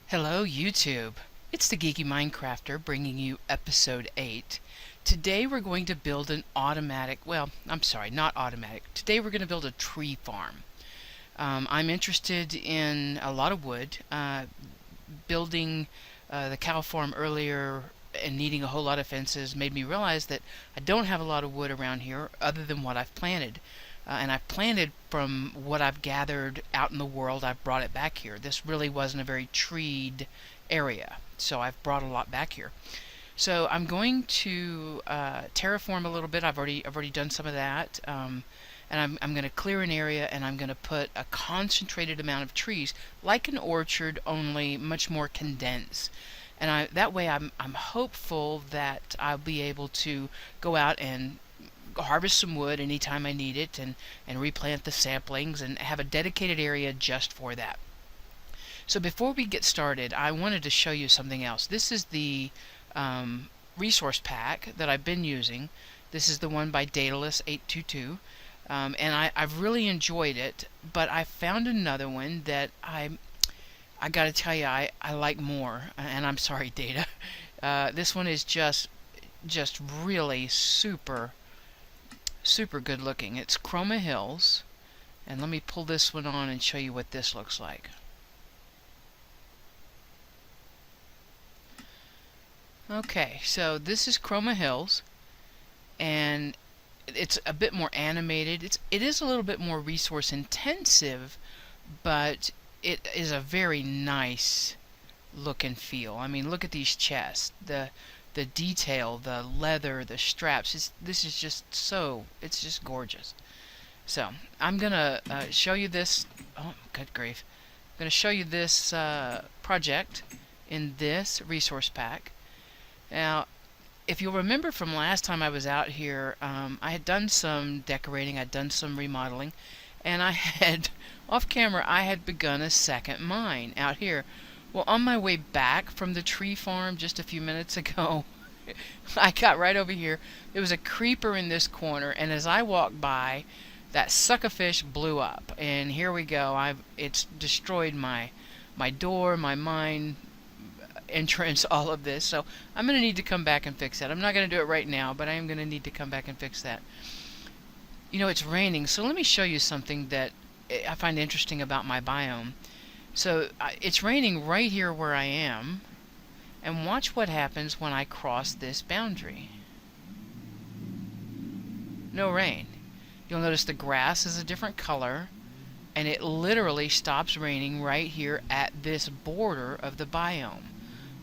Hello YouTube! It's the Geeky Minecrafter bringing you episode 8. Today we're going to build an automatic, not automatic. Today we're going to build a tree farm. I'm interested in a lot of wood. Building the cow farm earlier and needing a whole lot of fences made me realize that I don't have a lot of wood around here other than what I've planted. And I've planted from what I've gathered out in the world. I've brought it back here. This really wasn't a very treed area, so I've brought a lot back here. So I'm going to terraform a little bit. I've already done some of that, and I'm going to clear an area, and I'm going to put a concentrated amount of trees, like an orchard, only much more condensed. And that way I'm hopeful that I'll be able to go out and harvest some wood anytime I need it, and replant the saplings and have a dedicated area just for that. So before we get started, I wanted to show you something else. This is the resource pack that I've been using. This is the one by Daedalus 822, and I've really enjoyed it, but I found another one that I gotta tell you I like more, and I'm sorry, Data. This one is just really super good looking. It's Chroma Hills, and let me pull this one on and show you what this looks like. Okay, so this is Chroma Hills, and it's a bit more animated. It is a little bit more resource intensive, but it is a very nice look and feel. I mean, look at these chests. The detail, the leather, the straps. This is just it's just gorgeous. So I'm gonna show you this. Oh, good grief! I'm gonna show you this project in this resource pack. Now, if you'll remember from last time I was out here, I had done some decorating, I'd done some remodeling, and I had, off camera, I had begun a second mine out here. Well, on my way back from the tree farm just a few minutes ago, I got right over here. There was a creeper in this corner, and as I walked by, that suckerfish blew up. And here we go. It's destroyed my door, my mine entrance, all of this. So I'm going to need to come back and fix that. I'm not going to do it right now, but I am going to need to come back and fix that. You know, it's raining, so let me show you something that I find interesting about my biome. So it's raining right here where I am, and watch what happens when I cross this boundary. No rain. You'll notice the grass is a different color, and it literally stops raining right here at this border of the biome,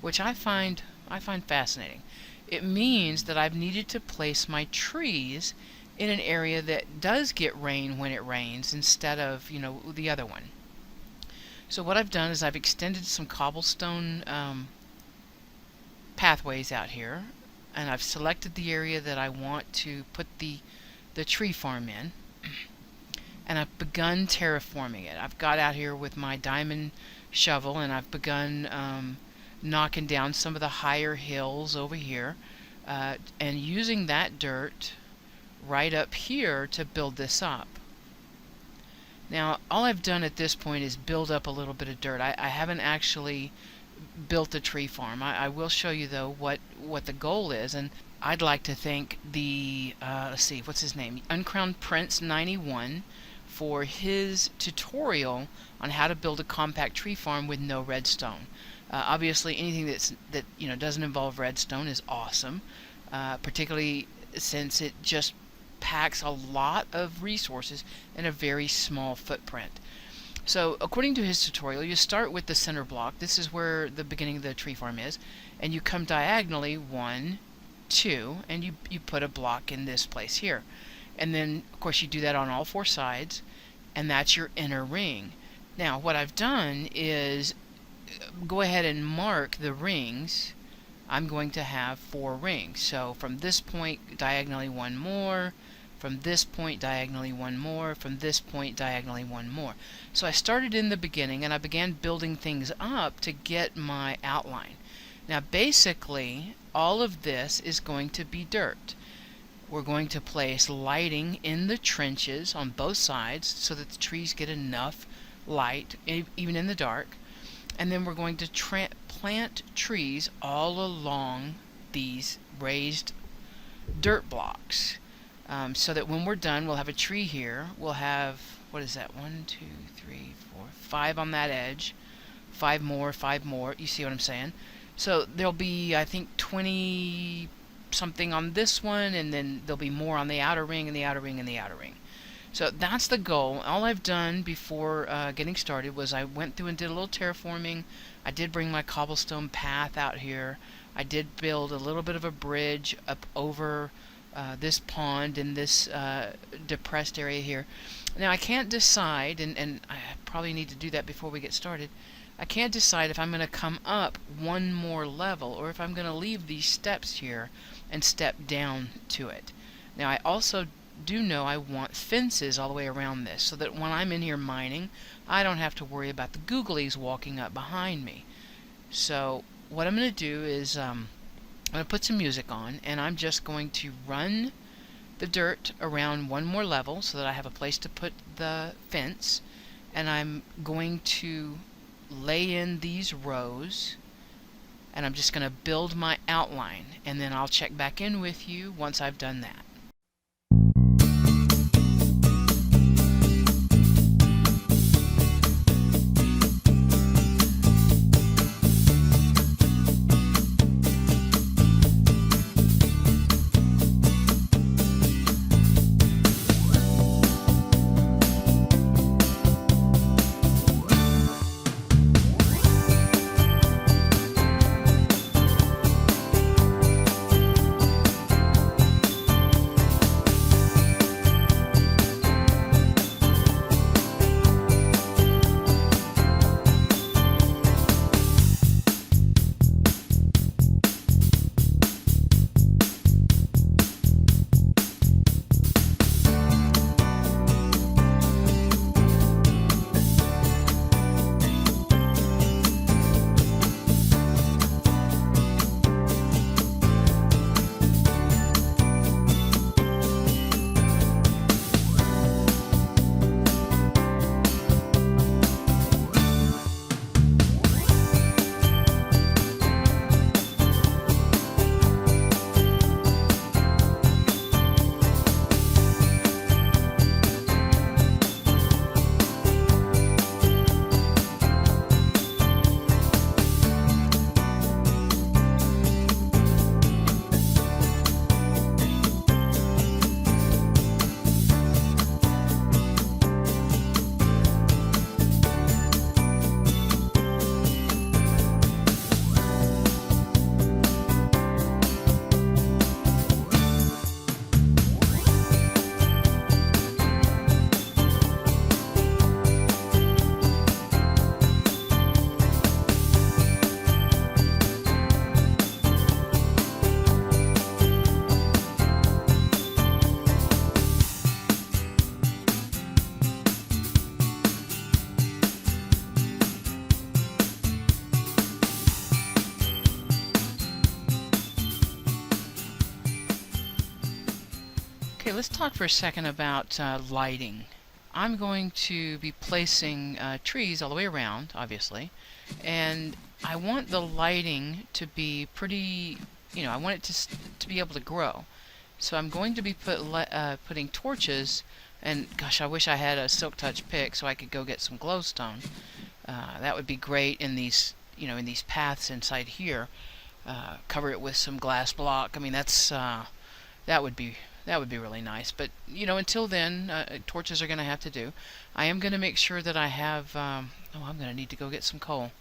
which I find fascinating. It means that I've needed to place my trees in an area that does get rain when it rains instead of, the other one. So what I've done is I've extended some cobblestone pathways out here, and I've selected the area that I want to put the tree farm in, and I've begun terraforming it. I've got out here with my diamond shovel, and I've begun knocking down some of the higher hills over here, and using that dirt right up here to build this up. Now, all I've done at this point is build up a little bit of dirt. I haven't actually built a tree farm. I will show you, though, what the goal is, and I'd like to thank the, let's see, what's his name? Uncrowned Prince 91 for his tutorial on how to build a compact tree farm with no redstone. Obviously, anything that doesn't involve redstone is awesome, particularly since it just packs a lot of resources in a very small footprint. So according to his tutorial, you start with the center block. This is where the beginning of the tree farm is, and you come diagonally 1, 2, and you put a block in this place here. And then of course you do that on all 4 sides, and that's your inner ring. Now what I've done is go ahead and mark the rings. I'm going to have 4 rings. So from this point diagonally 1 more, from this point diagonally 1 more, from this point diagonally 1 more. So I started in the beginning, and I began building things up to get my outline. Now basically all of this is going to be dirt. We're going to place lighting in the trenches on both sides so that the trees get enough light even in the dark. And then we're going to plant trees all along these raised dirt blocks, so that when we're done, we'll have a tree here. We'll have, what is that, 1, 2, 3, 4, 5 on that edge, 5 more, 5 more. You see what I'm saying? So there'll be, I think, 20 something on this one, and then there'll be more on the outer ring and the outer ring and the outer ring. So that's the goal. All I've done before getting started was I went through and did a little terraforming. I did bring my cobblestone path out here. I did build a little bit of a bridge up over this pond in this depressed area here. Now I can't decide, and I probably need to do that before we get started. I can't decide if I'm going to come up one more level or if I'm going to leave these steps here and step down to it. Now I also do know I want fences all the way around this, so that when I'm in here mining, I don't have to worry about the googlies walking up behind me. So what I'm going to do is I'm going to put some music on, and I'm just going to run the dirt around one more level so that I have a place to put the fence, and I'm going to lay in these rows, and I'm just going to build my outline, and then I'll check back in with you once I've done that. Okay, let's talk for a second about lighting. I'm going to be placing trees all the way around, obviously, and I want the lighting to be pretty, I want it to be able to grow. So I'm going to be putting torches, and gosh, I wish I had a Silk Touch pick so I could go get some glowstone. That would be great in these, in these paths inside here. Cover it with some glass block. I mean, that would be really nice. But until then, torches are going to have to do. I am going to make sure that I have. I'm going to need to go get some coal.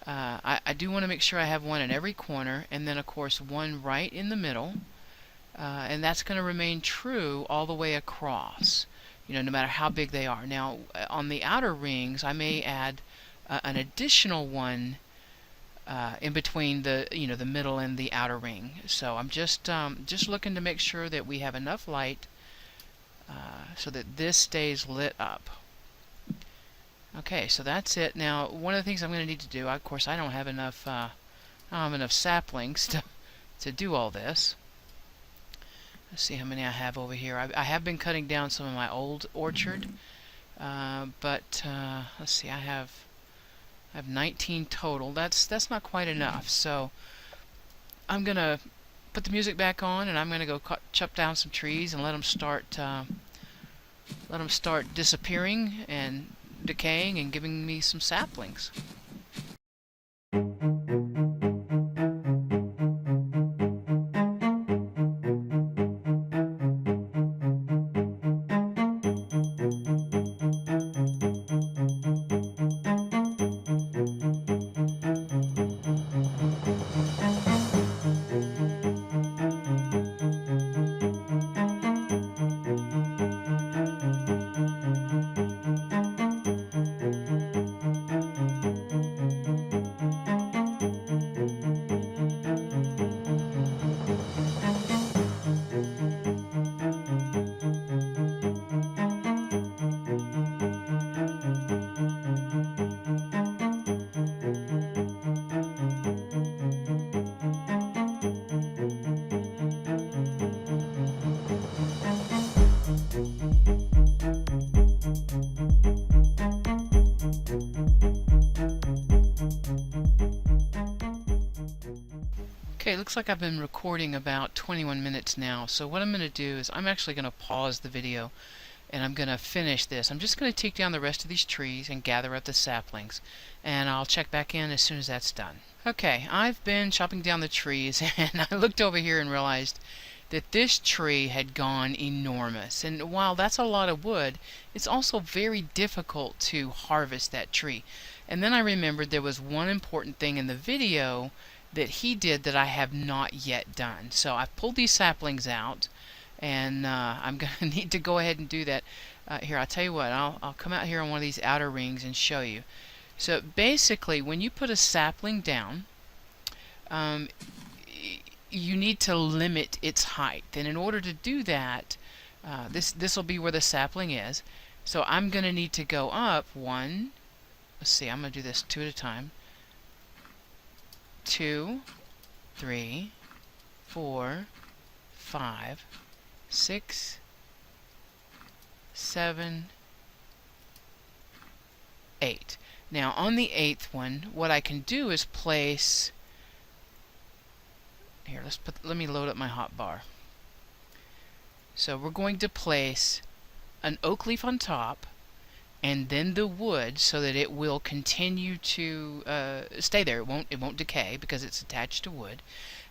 I do want to make sure I have one in every corner, and then of course one right in the middle, and that's going to remain true all the way across. No matter how big they are. Now, on the outer rings, I may add an additional one in between the the middle and the outer ring. So I'm just looking to make sure that we have enough light so that this stays lit up. Okay, so that's it. Now, one of the things I'm going to need to do, of course, I don't have enough saplings to do all this. Let's see how many I have over here. I have been cutting down some of my old orchard, but let's see, I have I have 19 total. That's not quite enough. So I'm gonna put the music back on, and I'm gonna go chop down some trees and let them start disappearing and decaying and giving me some saplings. Okay, looks like I've been recording about 21 minutes now. So what I'm going to do is I'm actually going to pause the video and I'm going to finish this. I'm just going to take down the rest of these trees and gather up the saplings, and I'll check back in as soon as that's done. Okay, I've been chopping down the trees and I looked over here and realized that this tree had gone enormous. And while that's a lot of wood, it's also very difficult to harvest that tree. And then I remembered there was one important thing in the video that he did that I have not yet done. So I've pulled these saplings out, and I'm going to need to go ahead and do that. Here, I'll tell you what, I'll come out here on one of these outer rings and show you. So basically, when you put a sapling down, you need to limit its height. And in order to do that, this will be where the sapling is. So I'm going to need to go up one. Let's see, I'm going to do this two at a time. 2, 3, 4, 5, 6, 7, 8. Now on the 8th one, what I can do is place here. Let me load up my hotbar. So we're going to place an oak leaf on top, and then the wood, so that it will continue to stay there. It won't decay because it's attached to wood.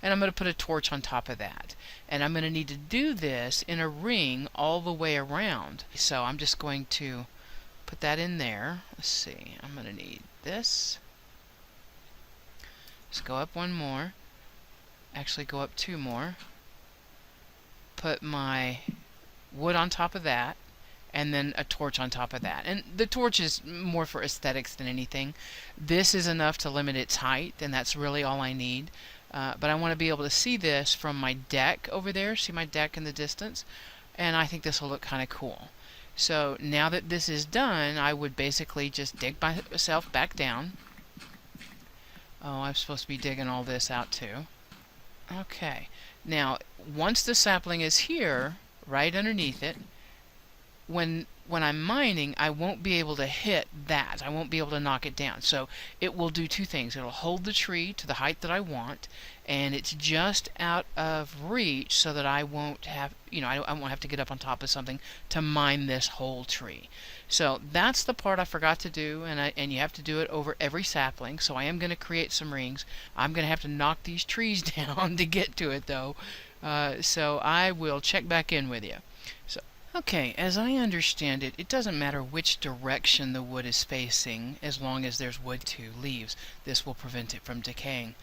And I'm going to put a torch on top of that. And I'm going to need to do this in a ring all the way around. So I'm just going to put that in there. Let's see. I'm going to need this. Let's go up one more. Actually, go up two more. Put my wood on top of that, and then a torch on top of that. And the torch is more for aesthetics than anything. This is enough to limit its height, and that's really all I need. But I want to be able to see this from my deck over there. See my deck in the distance? And I think this will look kind of cool. So now that this is done, I would basically just dig myself back down. Oh, I'm supposed to be digging all this out too. Okay. Now, once the sapling is here, right underneath it, when I'm mining, I won't be able to hit that. I won't be able to knock it down. So it will do two things. It'll hold the tree to the height that I want, and it's just out of reach so that I won't have, I won't have to get up on top of something to mine this whole tree. So that's the part I forgot to do, and you have to do it over every sapling. So I am going to create some rings. I'm going to have to knock these trees down to get to it, though. So I will check back in with you. Okay, as I understand it, it doesn't matter which direction the wood is facing as long as there's wood to leaves. This will prevent it from decaying.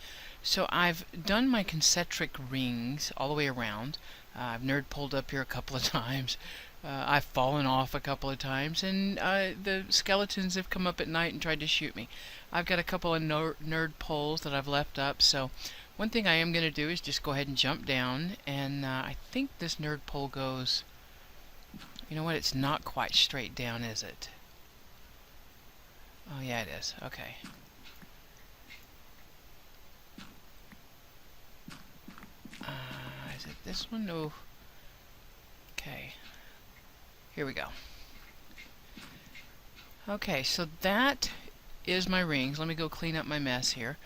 So I've done my concentric rings all the way around. I've nerd pulled up here a couple of times. I've fallen off a couple of times, and the skeletons have come up at night and tried to shoot me. I've got a couple of nerd poles that I've left up, so one thing I am going to do is just go ahead and jump down, and I think this nerd pole goes... You know what? It's not quite straight down, is it? Oh, yeah, it is. Okay. Is it this one? No. Okay. Here we go. Okay, so that is my rings. Let me go clean up my mess here.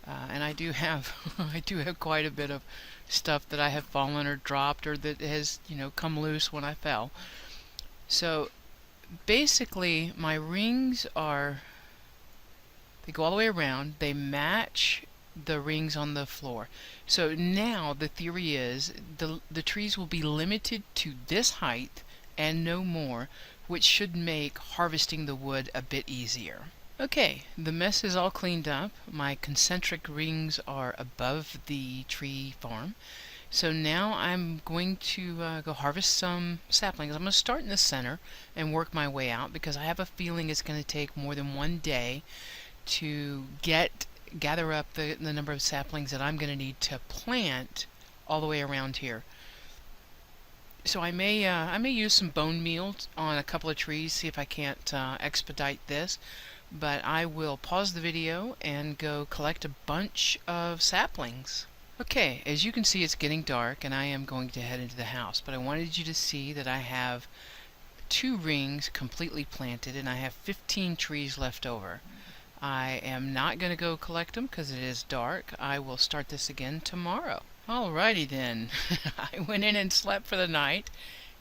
And I do have I do have quite a bit of stuff that I have fallen or dropped or that has, come loose when I fell. So basically my rings they go all the way around. They match the rings on the floor. So now the theory is the trees will be limited to this height and no more, which should make harvesting the wood a bit easier. Okay, the mess is all cleaned up. My concentric rings are above the tree farm. So now I'm going to go harvest some saplings. I'm going to start in the center and work my way out because I have a feeling it's going to take more than one day to gather up the number of saplings that I'm going to need to plant all the way around here. So I may use some bone meal on a couple of trees, see if I can't expedite this. But I will pause the video and go collect a bunch of saplings. Okay, as you can see, it's getting dark and I am going to head into the house, but I wanted you to see that I have 2 rings completely planted and I have 15 trees left over. I am not going to go collect them because it is dark. I will start this again tomorrow. Alrighty then. I went in and slept for the night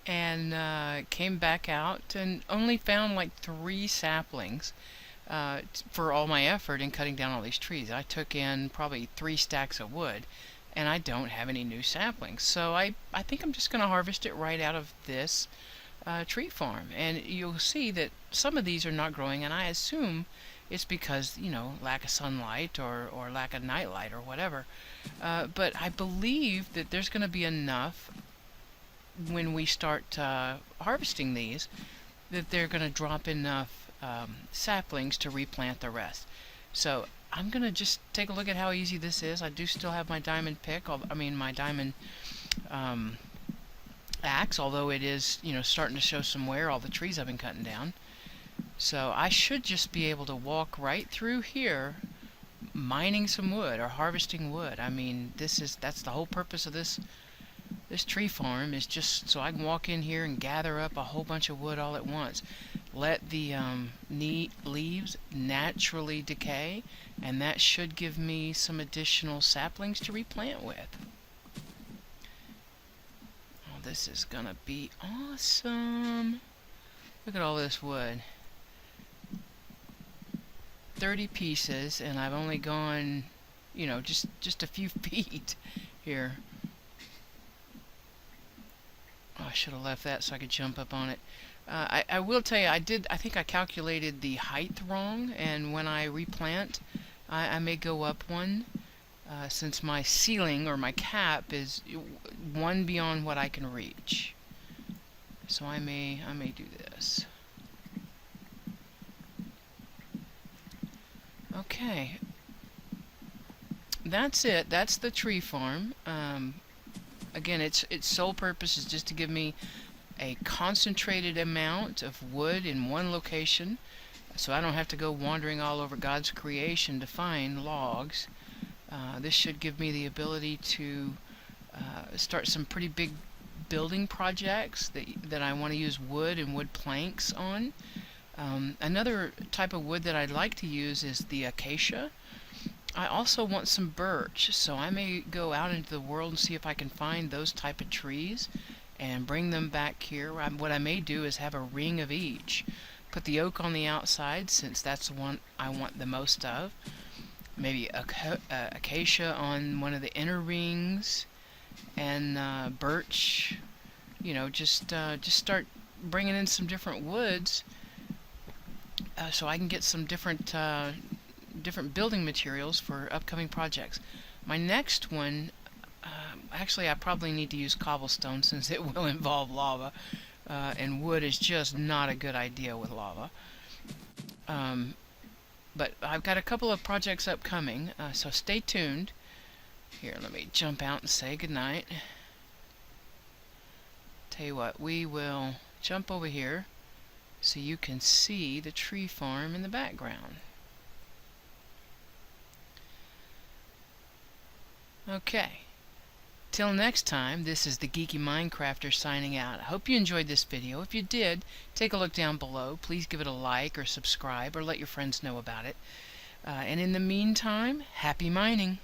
and came back out and only found like 3 saplings. For all my effort in cutting down all these trees. I took in probably 3 stacks of wood and I don't have any new saplings. So I think I'm just going to harvest it right out of this tree farm. And you'll see that some of these are not growing, and I assume it's because, lack of sunlight or lack of nightlight or whatever. But I believe that there's going to be enough when we start harvesting these that they're going to drop enough saplings to replant the rest. So I'm going to just take a look at how easy this is. I do still have my diamond pick, my diamond axe, although it is, starting to show some wear, all the trees I've been cutting down. So I should just be able to walk right through here mining some wood or harvesting wood. That's the whole purpose of this tree farm, is just so I can walk in here and gather up a whole bunch of wood all at once. Let the leaves naturally decay, and that should give me some additional saplings to replant with. Oh, this is gonna be awesome. Look at all this wood. 30 pieces, and I've only gone, just a few feet here. Oh, I should have left that so I could jump up on it. I will tell you, I think I calculated the height wrong, and when I replant, I may go up one, since my ceiling or my cap is one beyond what I can reach. So I may do this. Okay. That's it. That's the tree farm. Again, its sole purpose is just to give me a concentrated amount of wood in one location, so I don't have to go wandering all over God's creation to find logs. This should give me the ability to start some pretty big building projects that I want to use wood and wood planks on. Another type of wood that I'd like to use is the acacia. I also want some birch, so I may go out into the world and see if I can find those type of trees and bring them back here. What I may do is have a ring of each. Put the oak on the outside, since that's the one I want the most of. Maybe acacia on one of the inner rings, and birch. Just start bringing in some different woods, so I can get some different building materials for upcoming projects. My next one, actually I probably need to use cobblestone since it will involve lava, and wood is just not a good idea with lava. But I've got a couple of projects upcoming, so stay tuned. Here, let me jump out and say goodnight. Tell you what, we will jump over here so you can see the tree farm in the background. Okay, Till next time, this is the Geeky Minecrafter signing out. I hope you enjoyed this video. If you did, take a look down below. Please give it a like or subscribe or let your friends know about it. And in the meantime, happy mining!